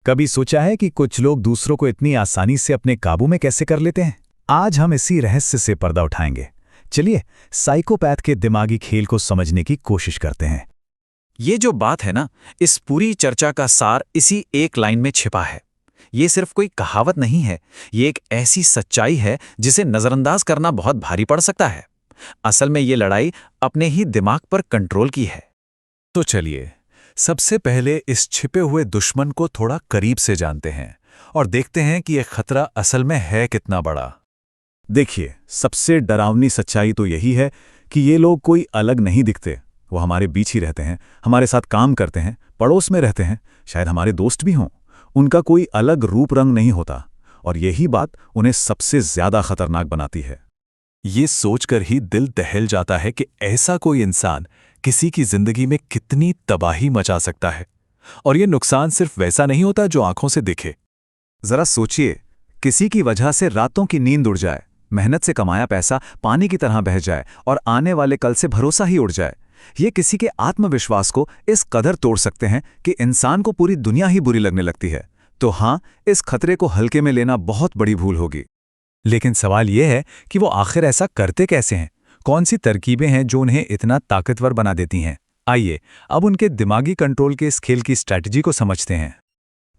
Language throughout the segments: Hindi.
कभी सोचा है कि कुछ लोग दूसरों को इतनी आसानी से अपने काबू में कैसे कर लेते हैं? आज हम इसी रहस्य से पर्दा उठाएंगे। चलिए साइकोपैथ के दिमागी खेल को समझने की कोशिश करते हैं। ये जो बात है ना, इस पूरी चर्चा का सार इसी एक लाइन में छिपा है। ये सिर्फ कोई कहावत नहीं है, ये एक ऐसी सच्चाई है जिसे नजरअंदाज करना बहुत भारी पड़ सकता है। असल में ये लड़ाई अपने ही दिमाग पर कंट्रोल की है। तो चलिए सबसे पहले इस छिपे हुए दुश्मन को थोड़ा करीब से जानते हैं और देखते हैं कि यह खतरा असल में है कितना बड़ा। देखिए, सबसे डरावनी सच्चाई तो यही है कि ये लोग कोई अलग नहीं दिखते। वो हमारे बीच ही रहते हैं, हमारे साथ काम करते हैं, पड़ोस में रहते हैं, शायद हमारे दोस्त भी हों। उनका कोई अलग रूप रंग नहीं होता, और यही बात उन्हें सबसे ज्यादा खतरनाक बनाती है। ये सोचकर ही दिल दहल जाता है कि ऐसा कोई इंसान किसी की जिंदगी में कितनी तबाही मचा सकता है। और ये नुकसान सिर्फ वैसा नहीं होता जो आंखों से दिखे। जरा सोचिए, किसी की वजह से रातों की नींद उड़ जाए, मेहनत से कमाया पैसा पानी की तरह बह जाए और आने वाले कल से भरोसा ही उड़ जाए। ये किसी के आत्मविश्वास को इस कदर तोड़ सकते हैं कि इंसान को पूरी दुनिया ही बुरी लगने लगती है। तो हाँ, इस खतरे को हल्के में लेना बहुत बड़ी भूल होगी। लेकिन सवाल यह है कि वो आखिर ऐसा करते कैसे हैं? कौन सी तरकीबें हैं जो उन्हें इतना ताकतवर बना देती हैं? आइए अब उनके दिमागी कंट्रोल के इस खेल की स्ट्रैटेजी को समझते हैं।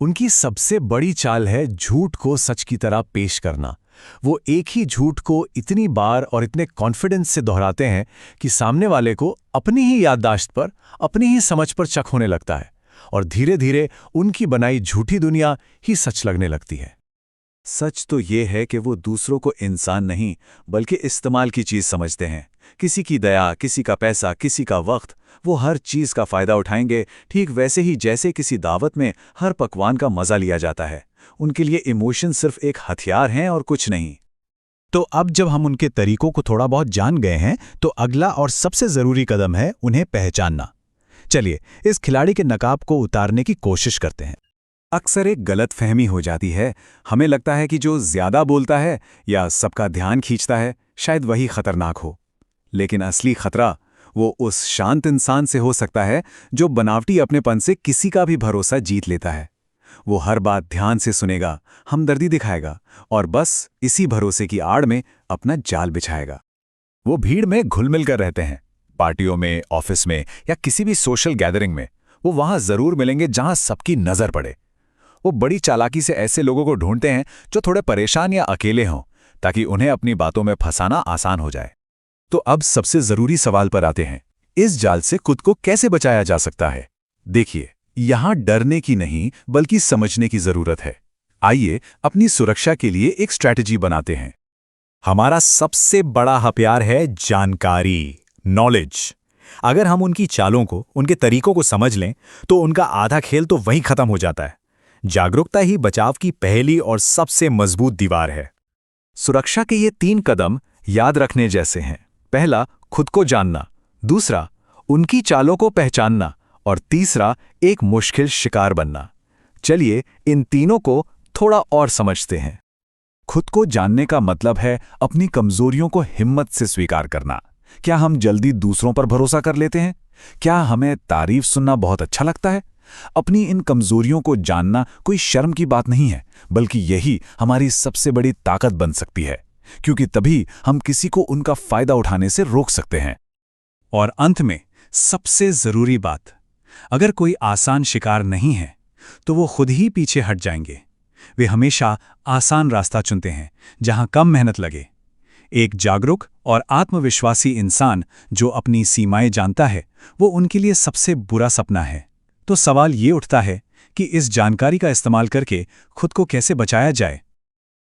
उनकी सबसे बड़ी चाल है झूठ को सच की तरह पेश करना। वो एक ही झूठ को इतनी बार और इतने कॉन्फिडेंस से दोहराते हैं कि सामने वाले को अपनी ही याददाश्त पर, अपनी ही समझ पर शक होने लगता है, और धीरे धीरे उनकी बनाई झूठी दुनिया ही सच लगने लगती है। सच तो ये है कि वो दूसरों को इंसान नहीं बल्कि इस्तेमाल की चीज समझते हैं। किसी की दया, किसी का पैसा, किसी का वक्त, वो हर चीज का फायदा उठाएंगे, ठीक वैसे ही जैसे किसी दावत में हर पकवान का मजा लिया जाता है। उनके लिए इमोशन सिर्फ एक हथियार हैं और कुछ नहीं। तो अब जब हम उनके तरीकों को थोड़ा बहुत जान गए हैं, तो अगला और सबसे जरूरी कदम है उन्हें पहचानना। चलिए इस खिलाड़ी के नकाब को उतारने की कोशिश करते हैं। अक्सर एक गलतफहमी हो जाती है। हमें लगता है कि जो ज्यादा बोलता है या सबका ध्यान खींचता है, शायद वही खतरनाक हो। लेकिन असली खतरा वो उस शांत इंसान से हो सकता है जो बनावटी अपनेपन से किसी का भी भरोसा जीत लेता है। वो हर बात ध्यान से सुनेगा, हमदर्दी दिखाएगा और बस इसी भरोसे की आड़ में अपना जाल बिछाएगा। वो भीड़ में घुल-मिल कर रहते हैं, पार्टियों में, ऑफिस में या किसी भी सोशल गैदरिंग में। वो वहां जरूर मिलेंगे जहां सबकी नजर पड़े। वो बड़ी चालाकी से ऐसे लोगों को ढूंढते हैं जो थोड़े परेशान या अकेले हों, ताकि उन्हें अपनी बातों में फंसाना आसान हो जाए। तो अब सबसे जरूरी सवाल पर आते हैं, इस जाल से खुद को कैसे बचाया जा सकता है? देखिए, यहां डरने की नहीं बल्कि समझने की जरूरत है। आइए अपनी सुरक्षा के लिए एक स्ट्रैटेजी बनाते हैं। हमारा सबसे बड़ा हथियार है जानकारी, नॉलेज। अगर हम उनकी चालों को, उनके तरीकों को समझ लें, तो उनका आधा खेल तो वहीं खत्म हो जाता है। जागरूकता ही बचाव की पहली और सबसे मजबूत दीवार है। सुरक्षा के ये 3 कदम याद रखने जैसे हैं। पहला, खुद को जानना। दूसरा, उनकी चालों को पहचानना। और तीसरा, एक मुश्किल शिकार बनना। चलिए इन तीनों को थोड़ा और समझते हैं। खुद को जानने का मतलब है अपनी कमजोरियों को हिम्मत से स्वीकार करना। क्या हम जल्दी दूसरों पर भरोसा कर लेते हैं? क्या हमें तारीफ सुनना बहुत अच्छा लगता है? अपनी इन कमजोरियों को जानना कोई शर्म की बात नहीं है, बल्कि यही हमारी सबसे बड़ी ताकत बन सकती है, क्योंकि तभी हम किसी को उनका फायदा उठाने से रोक सकते हैं। और अंत में सबसे जरूरी बात, अगर कोई आसान शिकार नहीं है तो वो खुद ही पीछे हट जाएंगे। वे हमेशा आसान रास्ता चुनते हैं जहां कम मेहनत लगे। एक जागरूक और आत्मविश्वासी इंसान जो अपनी सीमाएं जानता है, वो उनके लिए सबसे बुरा सपना है। तो सवाल ये उठता है कि इस जानकारी का इस्तेमाल करके खुद को कैसे बचाया जाए।